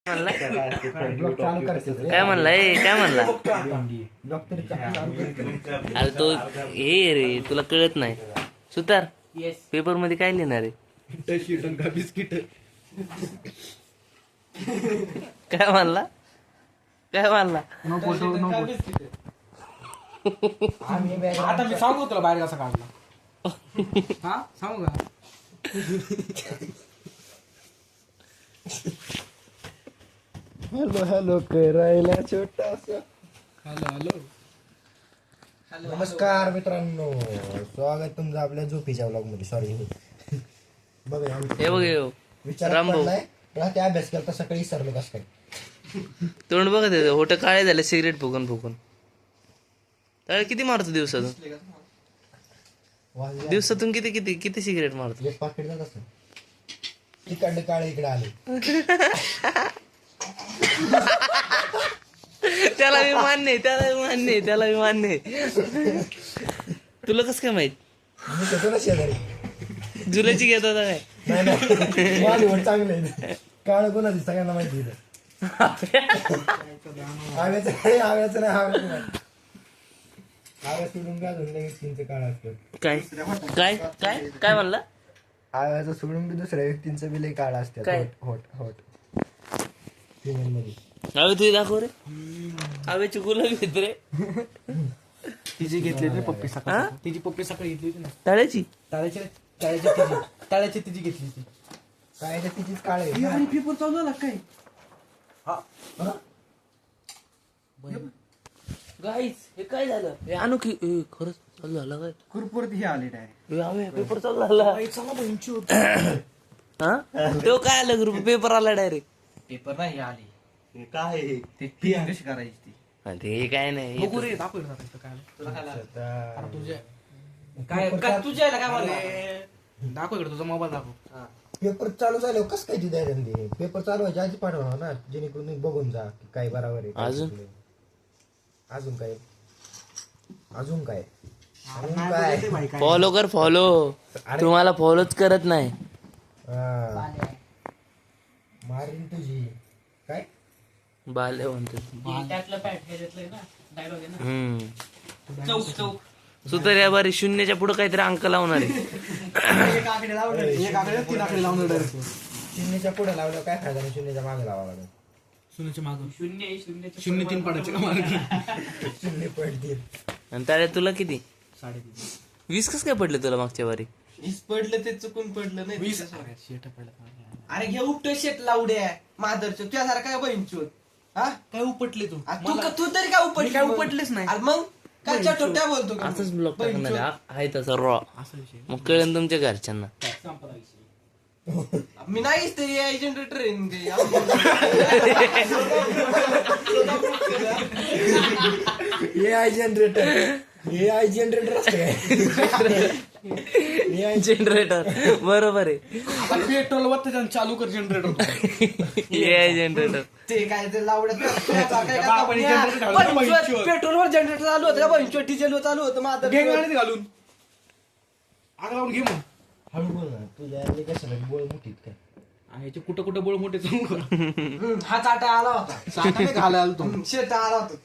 म्हणला ब्लॉग चालू करायचं काय म्हणलाय काय म्हणला ब्लॉग तरी चालू करायचं. अरे तो हे रे तुला कळत नाही सुतार पेपर मध्ये काय लिहिणार आहे बिस्किट काय म्हणला काय म्हणला नो फोटो नो आता मी सांगू तुला बाहेर कसा काढला हा सांगू का हॅलो हॅलो करायला छोटासा हॅलो नमस्कार मित्रांनो, स्वागत तुमचं आपल्या झोपीच्या ब्लॉग मध्ये. सॉरी बघा हे बघ हे विचार रामभाऊ. पडलाय रात्री अभ्यास केला तर सकाळी विसरलो कसं काय. तोंड बघत होट काळे झाले सिगरेट फुकून फुकून. त्याला किती मारतो दिवसातून वाजले दिवसातून किती किती किती सिगरेट मारतो एक पाकिट जात असं तिकडे काळे इकडे आले. त्याला मी मान्य आहे, त्याला मी मान्य आहे, त्याला मी मान्य आहे. तुला कसं काय माहित मी घेतो ना शेजारी. जुल्याची घेत होता काय नाही नाही माझी वड चांगले काळ कोणाची सगळ्यांना माहिती आहे. हव्याचं नाही हव्याचं नाही हव्याचं नाही हव्या सोडून काय अजून व्यक्तींचं काळ असतं. काय काय काय काय म्हणला हव्याचं सोडून बी दुसऱ्या व्यक्तींचं बी लई काळ असतं. काय? होट होट फिमेल मध्ये हवे तुझी दाखव रे हवेची गुलाबी आहेत रे तिची घेतली होती पप्पी हा? सकाळी तिची पप्पी सकाळी घेतली होती ना तळ्याची ताळ्याची तिची घेतली होती. काय तर तिचीच काळ आहे. आणि पेपर चालू झाला काय गाईस हे काय झालं हे आणू की ए, खरंच चालू झालं काय कुरपुरत हे आले डायरेक्ट हे हवे पेपर चालू झाला हा तो काय आलं ग्रुप पेपर आला डायरेक्ट पेपर नाही आले काय ते फी कशी करायची ती ते काय नाही बघू रे दाखव काय तुला काय आता तुझ्या काय तुझ्या काय म्हणलं दाखव इकडे तुझा मोबाईल दाखव पेपर चालू झाल्यावर कसं काय तिथे धंदे पेपर चालू व्हायच्या आधी पाठवणार ना जेणेकरून तुम्ही बघून जा की काय बरोबर आहे काय अजून? चुकलंय. अजून काय अजून काय अजून काय फॉलो कर फॉलो तुम्हाला फॉलोच करत नाही हा. मारीन तुझी काय बाले म्हणतो सुतर या बारी शून्याच्या पुढे काहीतरी अंक लावणार आहे एक आकडे तीन आकडे लावून डायरेक्ट शून्याच्या पुढे लावल्यावर काय फायदा नाही शून्याच्या मागे लावा लागेल. शून्याच्या मागं शून्य तीन पडायचे का मागे शून्य पडतील. आणि त्याला तुला किती 3.5 20 कस काय पडले तुला मागच्या बारी पडलं ते चुकून पडलं नाही 20 शेट पडला अरे घे उपट शेट लावड्या मादरचो तुझ्यासारखा काय बहिणचोत हा काय उपटले तू तू तरी काय उपट मी काय उपटलेच नाही. अरे मग काय चटोट्या बोलतो का असंच ब्लॉक टाकणार आहे तसा रॉ असा विषय मग कळेल तुमच्या घरच्यांना मी नाहीच ते AI जनरेटर AI जनरेटर असते काय जनरेटर बरोबर आहे पेट्रोल वर त्याच्यानं चालू कर जनरेटर ए जनरेटर ते काय ते लावड्या generator पेट्रोलवर जनरेटर चालू होतं का बहिणचो डिझेल चालू होतं मादर घे गाडीत घालून आग लावून घे मग हळू बोल ना तुझ्या कशाला बोल मोठीत काय ह्याचे कुठं कुठं बोळ मोठे सांगू हा चाटा आला होता साठाने घालायला तू शेट आला होता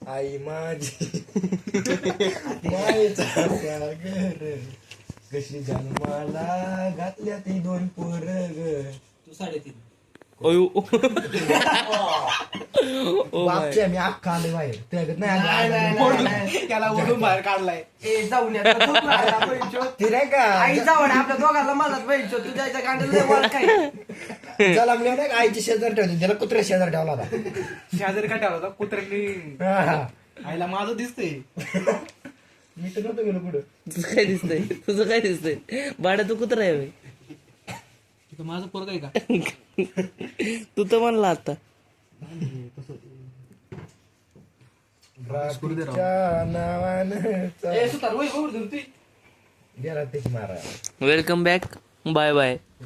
आई माझी मायेचा सागर कशी जन्माला घातल्या ती दोन पोर तू 3.5 ओयो ओ बापच्या मी अख्खा आले बाहेर त्याच्यात नाही त्याला ओढून बाहेर काढलाय ए जाऊन या तर दूध राहिला बहिणचो. ती नाही का आई जाऊन आपल्या दोघांना मलाच बहिणचो तुझ्या इथं गांडीला वळ काय चला मी नाही का आईची शेजार ठेवते त्याला कुत्र्या शेजार ठेवला होता. शेजारी काय ठेवला होता कुत्र्यांनी हा. आईला माझं दिसतंय मी तर नव्हतं गेलो पुढं तुझं काय दिसतंय तुझं काय दिसतंय बाड्या तू कुत्र आहे बे. तिथं माझं पोरग आहे का तू तर म्हणला आता रात्रीच्या नावानं ए सुतार वय बघू ती गेला ते मारा वेलकम बॅक बाय बाय